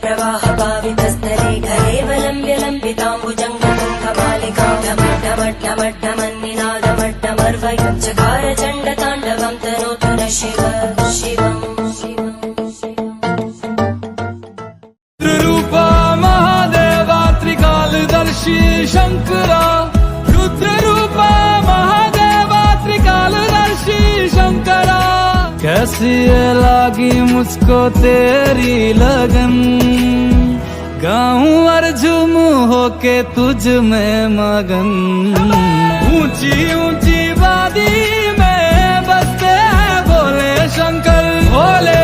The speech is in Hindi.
प्रवाह पावितस्थले घरेवलम्ब्य लम्बिताम्बुजङ्गतुङ्गमालिकां ढमड्ढमड्ढमन्निनादमड्ढमर्वयं चकार चण्डताण्डवं तनोतु न शिव शिवम् रुद्ररूपा महादेवा त्रिकालदर्शी शंकरा, रुद्ररूपा महादेवा त्रिकालदर्शी शंकरा। कैसी ये लागी मुझको तेरी लगन, गाऊं और झूमूं होके तुझ में मगन। ऊंची ऊंची वादी में बसते हैं भोले शंकर, भोले